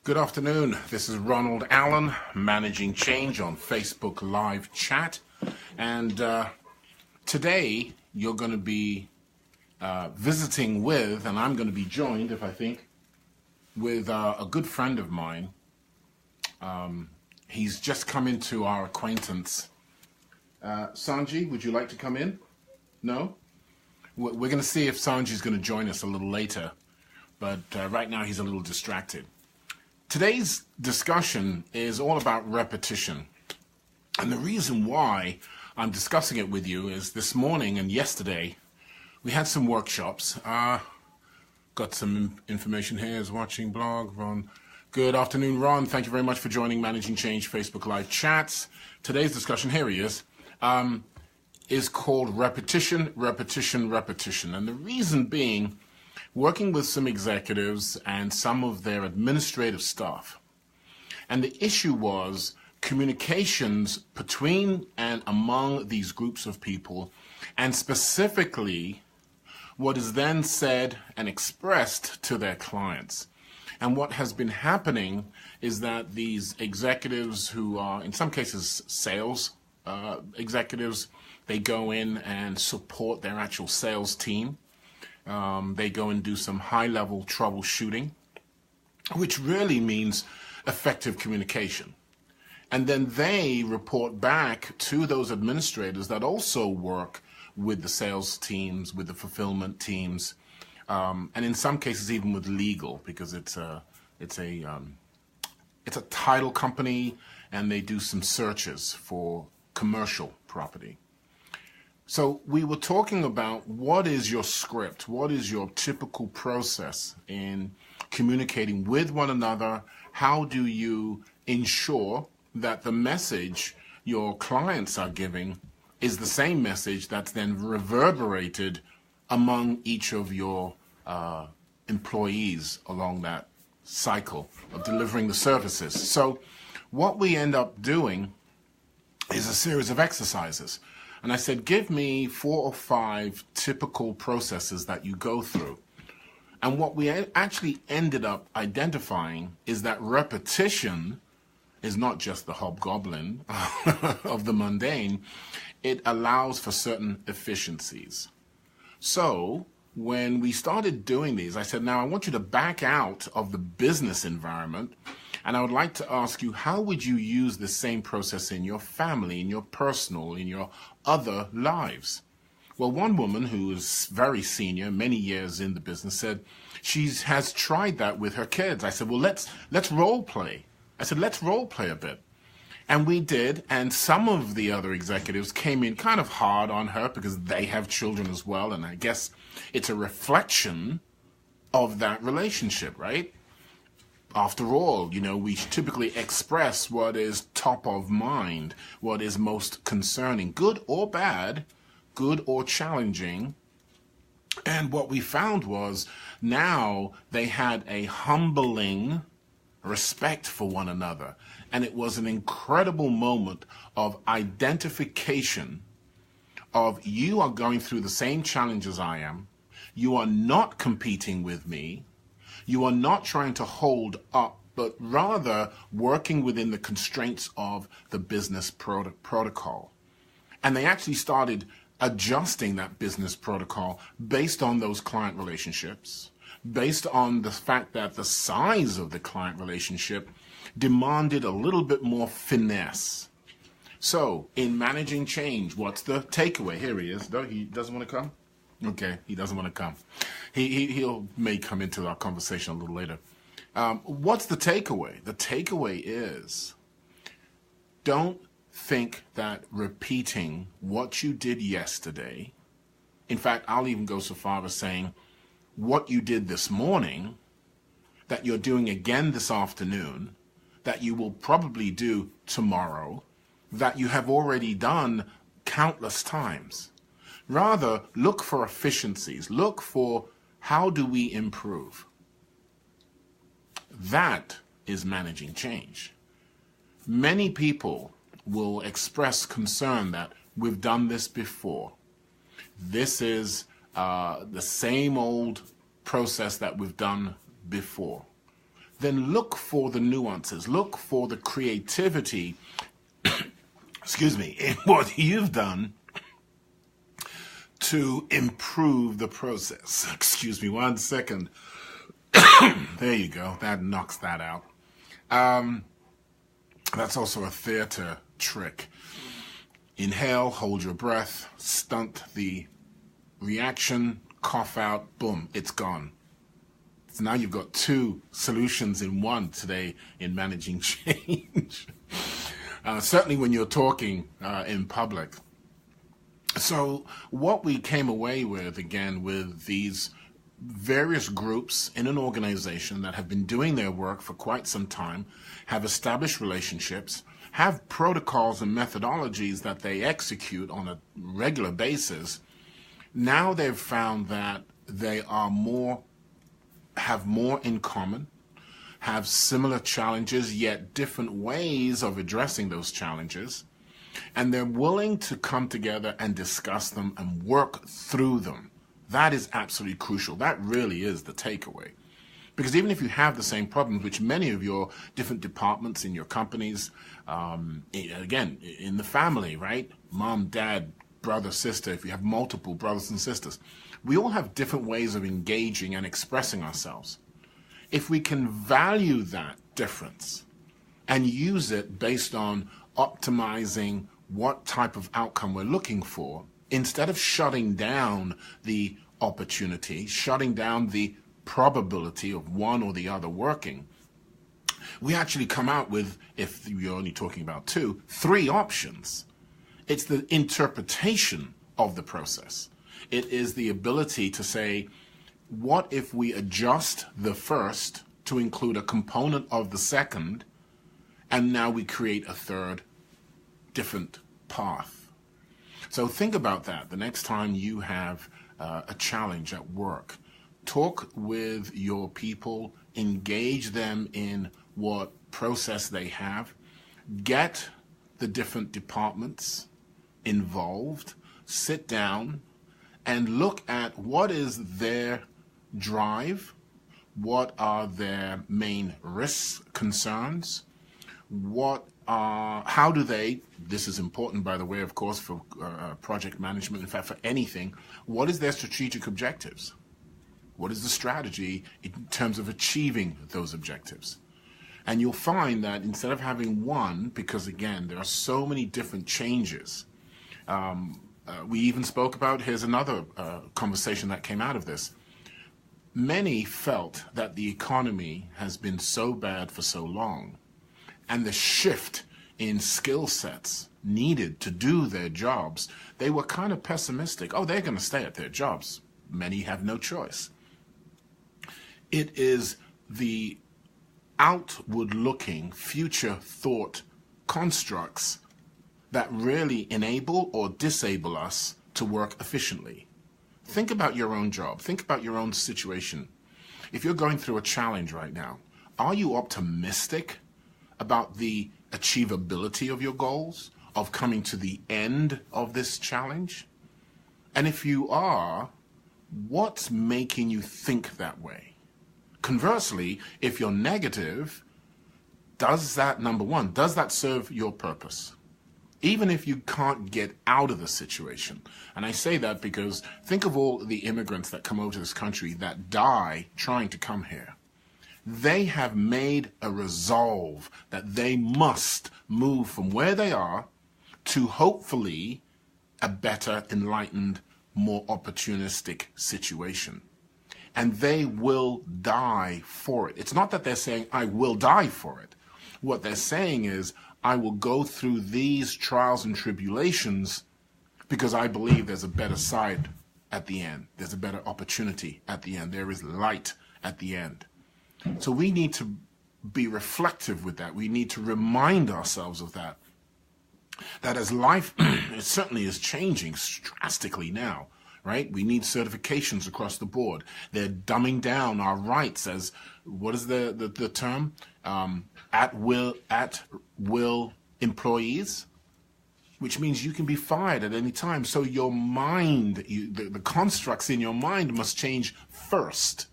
Good afternoon. This is Ronald Allen, Managing Change on Facebook Live Chat. And today you're going to be visiting with, and I'm going to be joined, with a good friend of mine. He's just come into our acquaintance. Sanji, would you like to come in? No? We're going to see if Sanji's going to join us a little later. But right now he's a little distracted. Today's discussion is all about repetition. And the reason why I'm discussing it with you is this morning and yesterday, we had some workshops. Got some information here. Is watching blog. Ron. Good afternoon, Ron. Thank you very much for joining Managing Change Facebook Live Chats. Today's discussion, here he is called repetition, repetition, repetition. And the reason being, working with some executives and some of their administrative staff. And the issue was communications between and among these groups of people, and specifically what is then said and expressed to their clients. And what has been happening is that these executives who are, in some cases, sales executives, they go in and support their actual sales team. They go and do some high-level troubleshooting, which really means effective communication. And then they report back to those administrators that also work with the sales teams, with the fulfillment teams, and in some cases even with legal, because it's a title company, and they do some searches for commercial property. So we were talking about what is your script, what is your typical process in communicating with one another, how do you ensure that the message your clients are giving is the same message that's then reverberated among each of your employees along that cycle of delivering the services. So what we end up doing is a series of exercises. And I said, give me 4 or 5 typical processes that you go through. And what we actually ended up identifying is that repetition is not just the hobgoblin of the mundane. It allows for certain efficiencies. So when we started doing these, I said, now I want you to back out of the business environment. And I would like to ask you, how would you use the same process in your family, in your personal, in your other lives? Well, one woman who is very senior, many years in the business, said she has tried that with her kids. I said, well, let's role play. I said, let's role play a bit. And we did, and some of the other executives came in kind of hard on her because they have children as well, and I guess it's a reflection of that relationship, right? After all, we typically express what is top of mind, what is most concerning, good or bad, good or challenging. And what we found was now they had a humbling respect for one another. And it was an incredible moment of identification of, you are going through the same challenges I am. You are not competing with me. You are not trying to hold up, but rather working within the constraints of the business protocol. And they actually started adjusting that business protocol based on those client relationships, based on the fact that the size of the client relationship demanded a little bit more finesse. So in managing change, what's the takeaway? Here he is. No, he doesn't want to come? Okay, he doesn't want to come. He'll may come into our conversation a little later. What's the takeaway? The takeaway is, don't think that repeating what you did yesterday, in fact, I'll even go so far as saying what you did this morning, that you're doing again this afternoon, that you will probably do tomorrow, that you have already done countless times. Rather, look for efficiencies. Look for, how do we improve? That is managing change. Many people will express concern that we've done this before. This is the same old process that we've done before. then look for the nuances, look for the creativity, excuse me, in what you've done to improve the process. Excuse me, 1 second. There you go. That knocks that out. That's also a theater trick. Inhale, hold your breath, stunt the reaction, cough out, boom, it's gone. So now you've got 2 solutions in one today in managing change. Certainly when you're talking in public. So what we came away with, again, with these various groups in an organization that have been doing their work for quite some time, have established relationships, have protocols and methodologies that they execute on a regular basis. Now they've found that they are have more in common, have similar challenges, yet different ways of addressing those challenges, and they're willing to come together and discuss them and work through them. That is absolutely crucial. That really is the takeaway. Because even if you have the same problems, which many of your different departments in your companies, again, in the family, right? Mom, dad, brother, sister, if you have multiple brothers and sisters, we all have different ways of engaging and expressing ourselves. If we can value that difference and use it based on optimizing what type of outcome we're looking for, instead of shutting down the opportunity, shutting down the probability of one or the other working, we actually come out with, if you're only talking about 2, 3 options. It's the interpretation of the process. It is the ability to say, what if we adjust the first to include a component of the second, and now we create a third different path? So think about that the next time you have a challenge at work. Talk with your people, engage them in what process they have, get the different departments involved, sit down and look at what is their drive, what are their main risks, concerns, how do they, this is important by the way, of course, for project management, in fact for anything, what is their strategic objectives? What is the strategy in terms of achieving those objectives? And you'll find that instead of having one, because again, there are so many different changes, we even spoke about, here's another conversation that came out of this. Many felt that the economy has been so bad for so long, and the shift in skill sets needed to do their jobs, they were kind of pessimistic. Oh, they're going to stay at their jobs. Many have no choice. It is the outward-looking, future thought constructs that really enable or disable us to work efficiently. Think about your own job. Think about your own situation. If you're going through a challenge right now, are you optimistic about the achievability of your goals, of coming to the end of this challenge? And if you are, what's making you think that way? Conversely, if you're negative, does that, number one, does that serve your purpose? Even if you can't get out of the situation. And I say that because think of all the immigrants that come over to this country that die trying to come here. They have made a resolve that they must move from where they are to hopefully a better, enlightened, more opportunistic situation. And they will die for it. It's not that they're saying, I will die for it. What they're saying is, I will go through these trials and tribulations because I believe there's a better side at the end. There's a better opportunity at the end. There is light at the end. So we need to be reflective with that. We need to remind ourselves of that. That as life it certainly is changing drastically now, right? We need certifications across the board. They're dumbing down our rights as, what is the term? At will employees, which means you can be fired at any time. So your mind, the constructs in your mind must change first.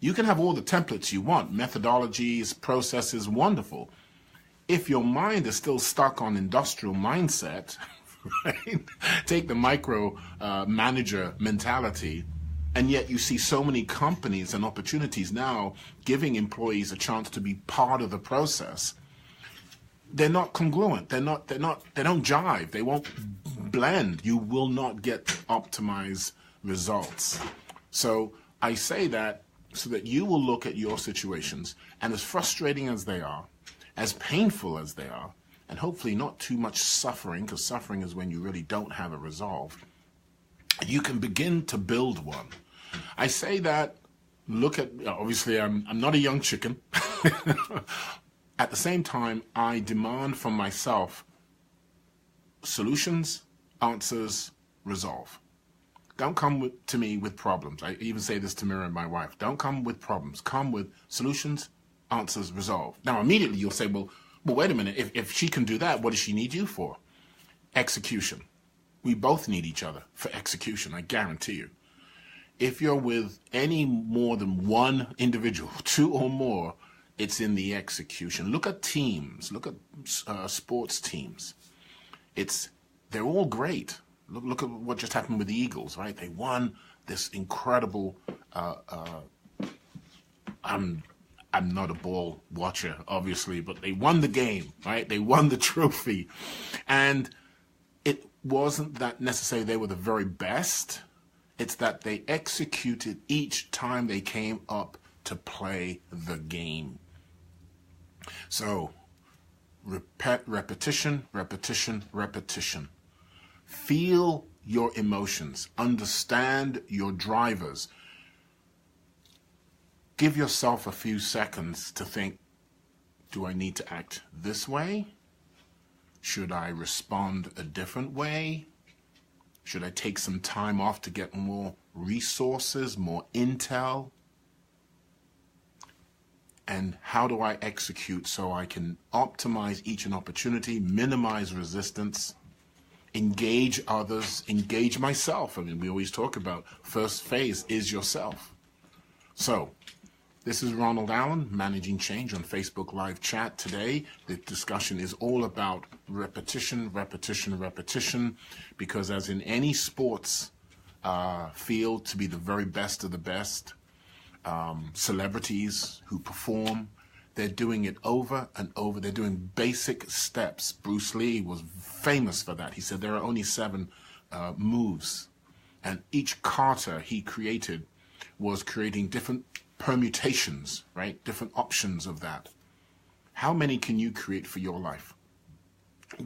You can have all the templates you want, methodologies, processes, wonderful. If your mind is still stuck on industrial mindset, right? Take the micro manager mentality, and yet you see so many companies and opportunities now giving employees a chance to be part of the process. They're not congruent. They don't jive. They won't blend. You will not get optimized results. So I say that so that you will look at your situations, and as frustrating as they are, as painful as they are, and hopefully not too much suffering, because suffering is when you really don't have a resolve, you can begin to build one. I say that, look at, obviously I'm not a young chicken. At the same time, I demand from myself solutions, answers, resolve. Don't come to me with problems. I even say this to Mira and my wife. Don't come with problems. Come with solutions, answers, resolve. Now, immediately you'll say, well, wait a minute. If she can do that, what does she need you for? Execution. We both need each other for execution, I guarantee you. If you're with any more than one individual, two or more, it's in the execution. Look at teams. Look at sports teams. They're all great. Look at what just happened with the Eagles, right? They won this incredible. I'm not a ball watcher, obviously, but they won the game, right? They won the trophy, and it wasn't that necessarily they were the very best. It's that they executed each time they came up to play the game. So, repetition, repetition, repetition. Feel your emotions. Understand your drivers. Give yourself a few seconds to think, do I need to act this way? Should I respond a different way? Should I take some time off to get more resources, more intel? And how do I execute so I can optimize each an opportunity, minimize resistance, engage others, engage myself? I mean, we always talk about first phase is yourself. So, this is Ronald Allen, Managing Change on Facebook Live Chat. Today, the discussion is all about repetition, repetition, repetition, because as in any sports field, to be the very best of the best, celebrities who perform, they're doing it over and over. They're doing basic steps. Bruce Lee was famous for that. He said there are only 7 moves, and each kata he created was creating different permutations, right? Different options of that. How many can you create for your life?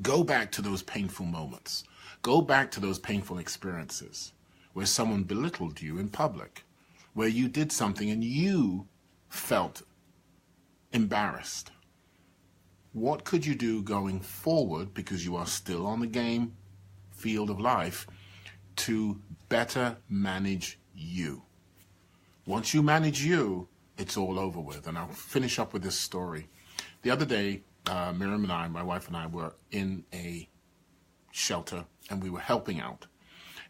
Go back to those painful moments. Go back to those painful experiences where someone belittled you in public, where you did something and you felt embarrassed. What could you do going forward, because you are still on the game field of life, to better manage you? Once you manage you, it's all over with. And I'll finish up with this story. The other day, Miriam and I, my wife and I, were in a shelter and we were helping out.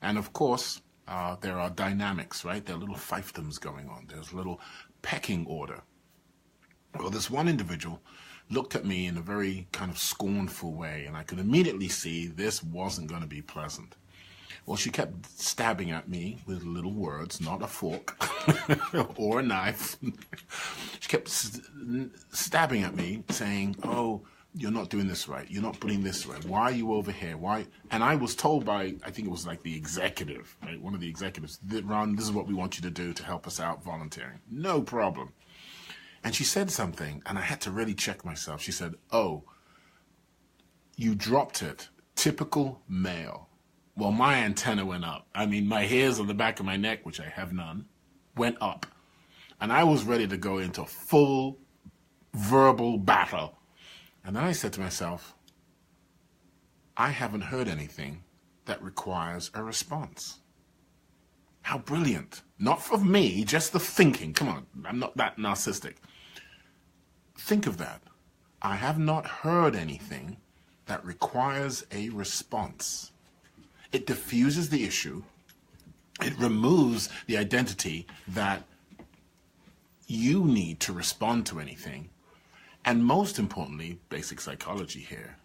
And of course, there are dynamics, right? There are little fiefdoms going on. There's a little pecking order. Well, this one individual looked at me in a very kind of scornful way, and I could immediately see this wasn't going to be pleasant. Well, she kept stabbing at me with little words, not a fork or a knife. She kept stabbing at me, saying, oh, you're not doing this right. You're not putting this right. Why are you over here? Why? And I was told by, I think it was like the executive, right? One of the executives, Ron, this is what we want you to do to help us out volunteering. No problem. And she said something, and I had to really check myself. She said, oh, you dropped it. Typical male. Well, my antenna went up. I mean, my hairs on the back of my neck, which I have none, went up. And I was ready to go into full verbal battle. And then I said to myself, I haven't heard anything that requires a response. How brilliant. Not for me, just the thinking. Come on, I'm not that narcissistic. Think of that. I have not heard anything that requires a response. It diffuses the issue. It removes the identity that you need to respond to anything. And most importantly, basic psychology here,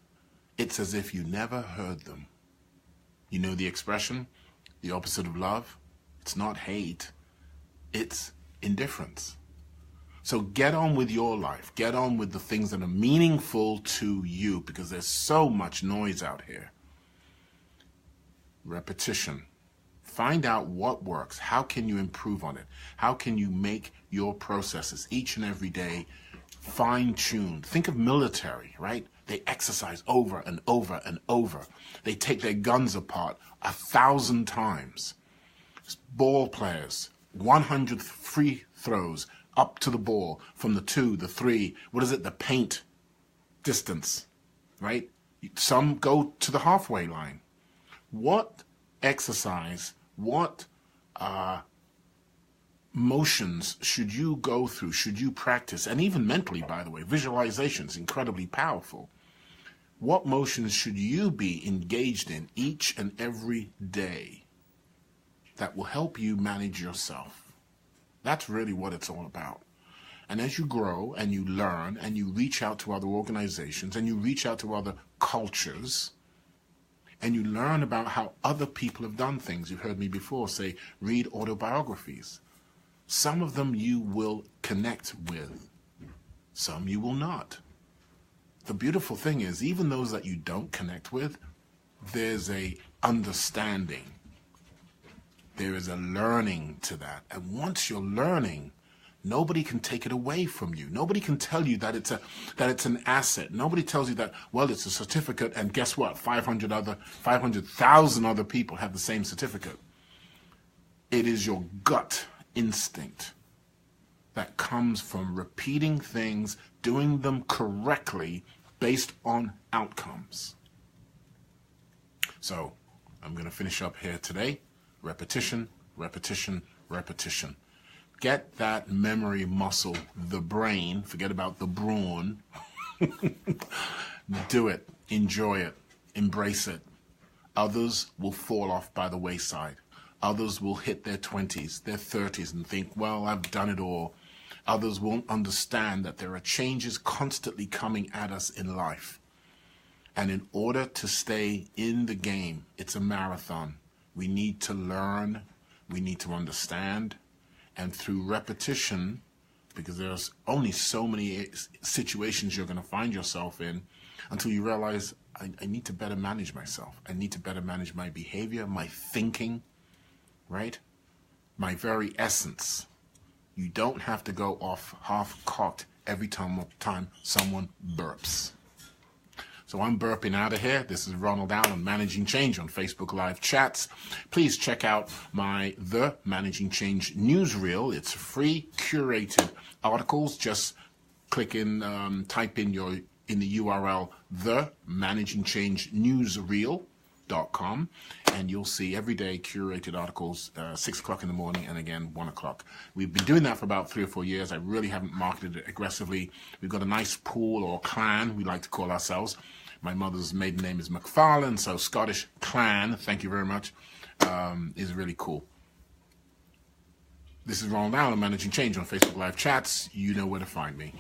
it's as if you never heard them. You know the expression, the opposite of love? It's not hate, it's indifference. So get on with your life. Get on with the things that are meaningful to you, because there's so much noise out here. Repetition. Find out what works. How can you improve on it? How can you make your processes each and every day fine-tuned? Think of military, right? They exercise over and over and over. They take their guns apart 1,000 times. Ball players, 100 free throws up to the ball from the 2, the 3, what is it, the paint distance, right? Some go to the halfway line. What exercise, what motions should you go through, should you practice? And even mentally, by the way, visualization is incredibly powerful. What motions should you be engaged in each and every day that will help you manage yourself? That's really what it's all about. And as you grow and you learn and you reach out to other organizations and you reach out to other cultures and you learn about how other people have done things. You've heard me before say, read autobiographies. Some of them you will connect with. Some you will not. The beautiful thing is, even those that you don't connect with, there's a understanding. There is a learning to that. And once you're learning, nobody can take it away from you. Nobody can tell you that it's an asset. Nobody tells you that, well, it's a certificate, and guess what? 500,000 other people have the same certificate. It is your gut instinct that comes from repeating things, doing them correctly based on outcomes. So I'm going to finish up here today. Repetition, repetition, repetition. Get that memory muscle, the brain, forget about the brawn. Do it, enjoy it, embrace it. Others will fall off by the wayside. Others will hit their 20s, their 30s and think, well, I've done it all. Others won't understand that there are changes constantly coming at us in life. And in order to stay in the game, it's a marathon. We need to learn, we need to understand, and through repetition, because there's only so many situations you're going to find yourself in until you realize, I need to better manage myself. I need to better manage my behavior, my thinking, right? My very essence. You don't have to go off half-cocked every time someone burps. So I'm burping out of here. This is Ronald Allen, Managing Change on Facebook Live Chats. Please check out my The Managing Change newsreel. It's free, curated articles. Just click in, type in the URL, The Managing Change newsreel.com, and you'll see everyday curated articles, 6 o'clock in the morning and again 1 o'clock. We've been doing that for about 3 or 4 years. I really haven't marketed it aggressively. We've got a nice pool or clan, we like to call ourselves. My mother's maiden name is McFarlane, so Scottish clan, thank you very much, is really cool. This is Ronald Allen, Managing Change on Facebook Live Chats. You know where to find me.